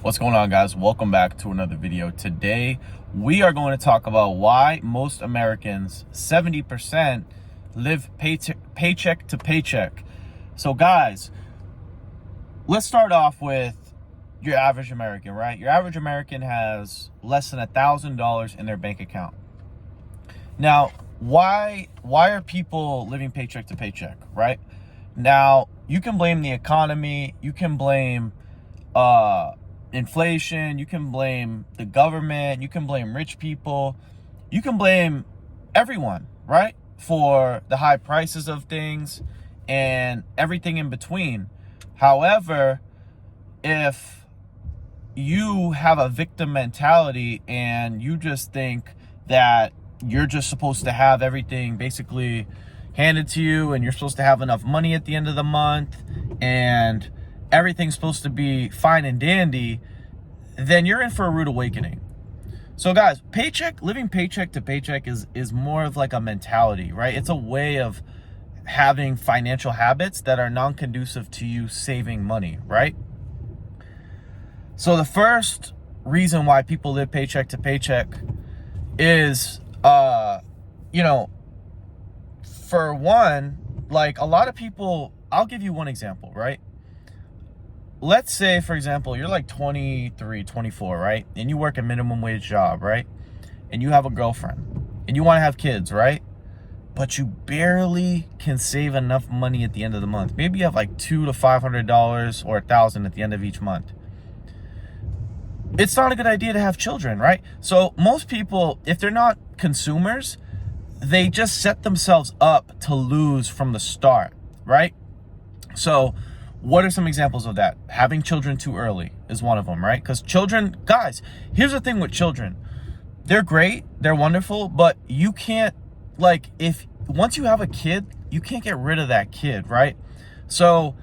What's going on, guys? Welcome back to another video. Today we are going to talk about why most Americans, 70%, live paycheck to paycheck. So guys, let's start off with your average American, right? Your average American has less than $1,000 in their bank account. Now, why are people living paycheck to paycheck, right? Now, you can blame the economy, you can blame inflation, you can blame the government, you can blame rich people, you can blame everyone, right, for the high prices of things and everything in between. However, if you have a victim mentality and you just think that you're just supposed to have everything basically handed to you and you're supposed to have enough money at the end of the month and everything's supposed to be fine and dandy, then you're in for a rude awakening. So guys, living paycheck to paycheck is more of like a mentality, right? It's a way of having financial habits that are non-conducive to you saving money, right? So the first reason why people live paycheck to paycheck is, for one, like a lot of people, I'll give you one example, right? Let's say, for example, you're like 23, 24, right? And you work a minimum wage job, right? And you have a girlfriend and you want to have kids, right? But you barely can save enough money at the end of the month. Maybe you have like $200 to $500 or $1,000 at the end of each month. It's not a good idea to have children, right? So most people, if they're not consumers, they just set themselves up to lose from the start, right? So what are some examples of that? Having children too early is one of them, right? Because children, guys, here's the thing with children. They're great, they're wonderful, but you can't, like, once you have a kid, you can't get rid of that kid, right? So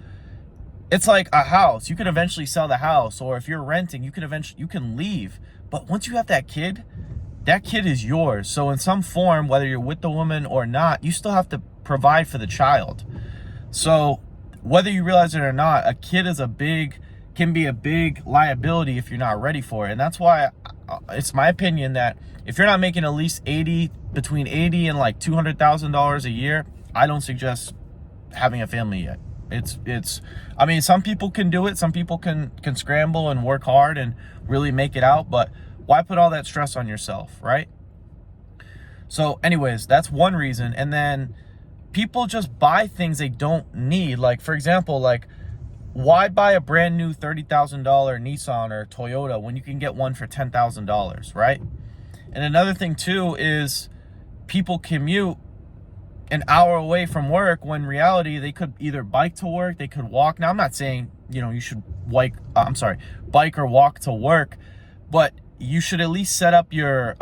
it's like a house. You can eventually sell the house, or if you're renting, you can leave. But once you have that kid is yours. So in some form, whether you're with the woman or not, you still have to provide for the child. So whether you realize it or not, a kid can be a big liability if you're not ready for it. And that's why it's my opinion that if you're not making at least between $80,000 and like $200,000 a year, I don't suggest having a family yet. I mean, some people can do it. Some people can scramble and work hard and really make it out, but why put all that stress on yourself, right? So anyways, that's one reason. And then people just buy things they don't need. Like, for example, like, why buy a brand new $30,000 Nissan or Toyota when you can get one for $10,000, right? And another thing too is people commute an hour away from work when in reality they could either bike to work, they could walk. Now, I'm not saying, you should bike or walk to work, but you should at least set up your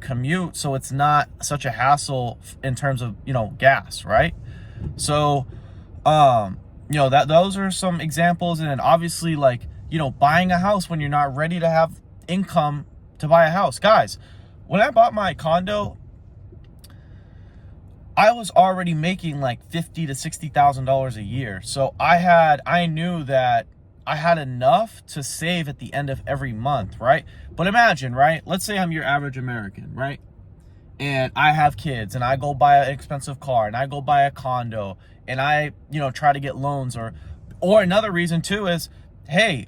commute so it's not such a hassle in terms of, gas, right? So, those are some examples. And then obviously, like, buying a house when you're not ready to have income to buy a house. Guys, when I bought my condo, I was already making like $50,000 to $60,000 a year. So I knew that I had enough to save at the end of every month, right? But imagine, right? Let's say I'm your average American, right? And I have kids and I go buy an expensive car and I go buy a condo and I, try to get loans or another reason too is, hey,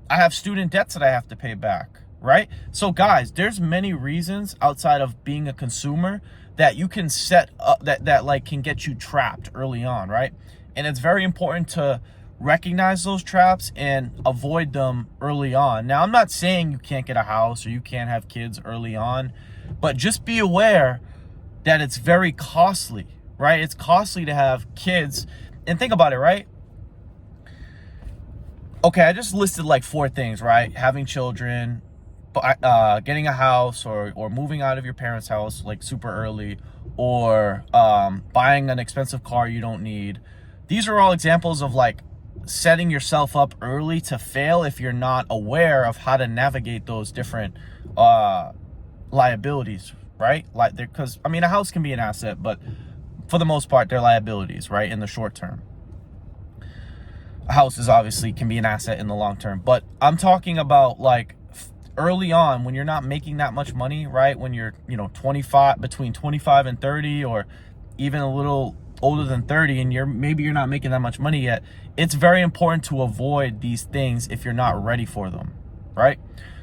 I have student debts that I have to pay back, right? So guys, there's many reasons outside of being a consumer that you can set up that like can get you trapped early on, right? And it's very important to recognize those traps and avoid them early on. Now, I'm not saying you can't get a house or you can't have kids early on, but just be aware that it's very costly, right? It's costly to have kids. And think about it, right? Okay, I just listed like 4 things, right? Having children, getting a house or moving out of your parents' house like super early, or buying an expensive car you don't need. These are all examples of like setting yourself up early to fail if you're not aware of how to navigate those different liabilities, right? Like, because I mean, a house can be an asset, but for the most part, they're liabilities, right, in the short term. houses obviously can be an asset in the long term, but I'm talking about like early on when you're not making that much money, right? When you're, 25, between 25 and 30, or even a little older than 30, and maybe you're not making that much money yet. It's very important to avoid these things if you're not ready for them, right?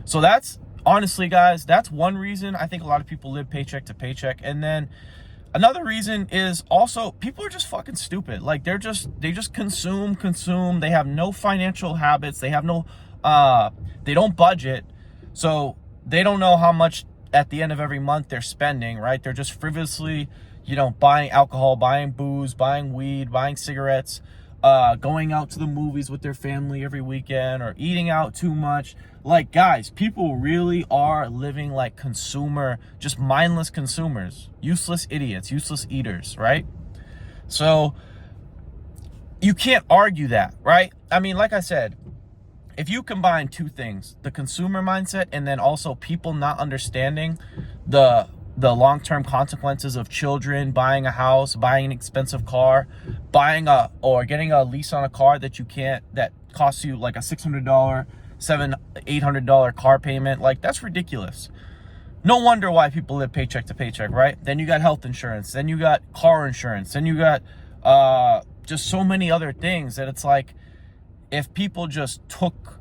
So that's honestly, guys, that's one reason I think a lot of people live paycheck to paycheck. And then another reason is also people are just fucking stupid. Like they just consume. They have no financial habits. They have no, they don't budget. So they don't know how much at the end of every month they're spending, right? They're just frivolously, buying alcohol, buying booze, buying weed, buying cigarettes, going out to the movies with their family every weekend, or eating out too much. Like, guys, people really are living like just mindless consumers, useless idiots, useless eaters, right? So you can't argue that, right? I mean, like I said, if you combine two things, the consumer mindset and then also people not understanding the long-term consequences of children, buying a house, buying an expensive car, or getting a lease on a car that costs you like a $600, $800 car payment. Like, that's ridiculous. No wonder why people live paycheck to paycheck, right? Then you got health insurance, then you got car insurance, then you got just so many other things that it's like, if people just took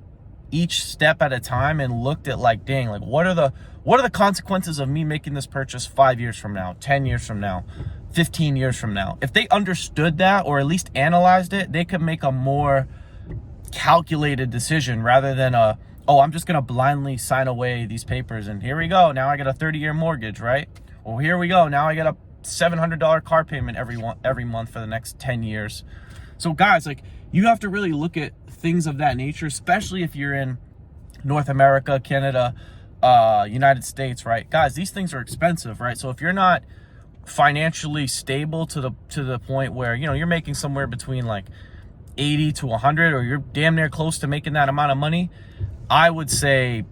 each step at a time and looked at like, dang, like what are the consequences of me making this purchase 5 years from now, 10 years from now, 15 years from now? If they understood that, or at least analyzed it, they could make a more calculated decision rather than I'm just gonna blindly sign away these papers and here we go, now I get a 30-year mortgage, right? Or here we go, now I get a $700 car payment every month for the next 10 years. So guys, like, you have to really look at things of that nature, especially if you're in North America, Canada, United States, right? Guys, these things are expensive, right? So if you're not financially stable to the point where, you're making somewhere between like 80 to 100, or you're damn near close to making that amount of money, I would say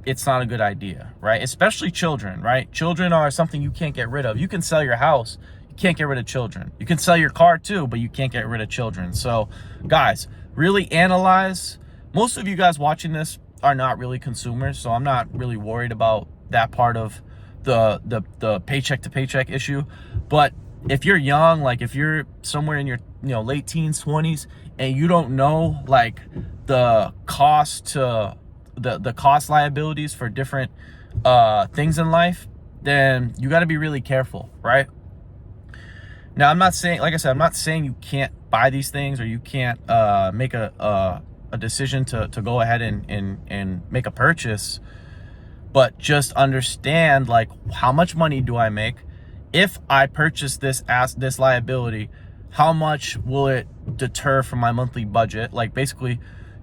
it's not a good idea, right? Especially children, right? Children are something you can't get rid of. You can sell your house, you can't get rid of children. You can sell your car too, but you can't get rid of children. So guys, really analyze. Most of you guys watching this are not really consumers, so I'm not really worried about that part of the paycheck to paycheck issue. But if you're young, like if you're somewhere in your late teens, 20s, and you don't know like the cost liabilities for different things in life, then you got to be really careful, right? Now, I'm not saying, like I said, I'm not saying you can't buy these things, or you can't make a decision to go ahead and make a purchase, but just understand, like, how much money do I make? If I purchase this liability, how much will it deter from my monthly budget? Like, basically,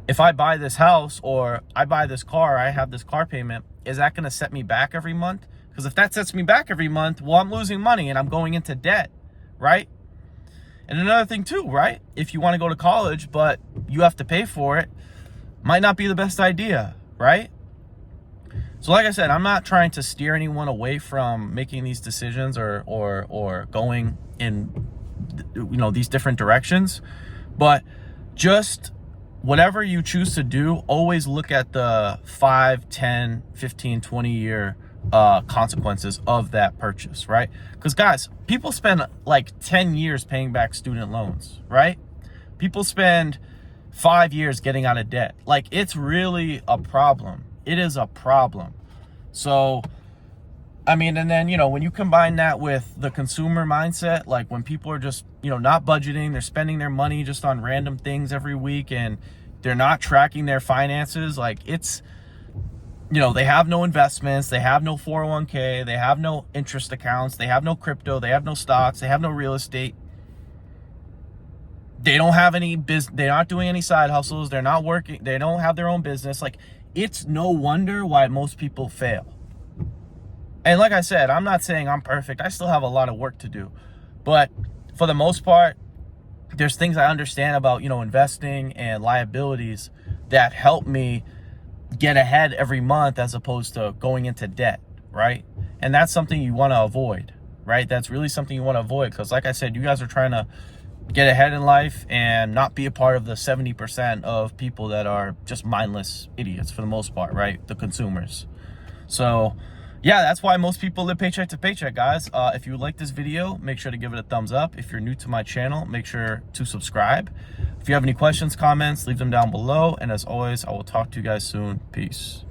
if I buy this house or I buy this car, I have this car payment, is that going to set me back every month? Because if that sets me back every month, well, I'm losing money and I'm going into debt, right? And another thing too, right? If you want to go to college, but you have to pay for it, might not be the best idea, right? So like I said, I'm not trying to steer anyone away from making these decisions or going in, these different directions, but just whatever you choose to do, always look at the 5, 10, 15, 20 year consequences of that purchase, right? Because guys, people spend like 10 years paying back student loans, right? People spend 5 years getting out of debt. Like, it's really a problem. It is a problem. So, I mean, and then, when you combine that with the consumer mindset, like when people are just, not budgeting, they're spending their money just on random things every week, and they're not tracking their finances, like it's, they have no investments, they have no 401k, they have no interest accounts, they have no crypto, they have no stocks, they have no real estate. They don't have any business, they're not doing any side hustles, they're not working, they don't have their own business. Like, it's no wonder why most people fail. And like I said, I'm not saying I'm perfect. I still have a lot of work to do. But for the most part, there's things I understand about, investing and liabilities that help me get ahead every month as opposed to going into debt, right? And that's something you want to avoid, right? That's really something you want to avoid, because like I said, you guys are trying to get ahead in life and not be a part of the 70% of people that are just mindless idiots for the most part, right? The consumers. So yeah, that's why most people live paycheck to paycheck, guys. If you like this video, make sure to give it a thumbs up. If you're new to my channel, make sure to subscribe. If you have any questions, comments, leave them down below. And as always, I will talk to you guys soon. Peace.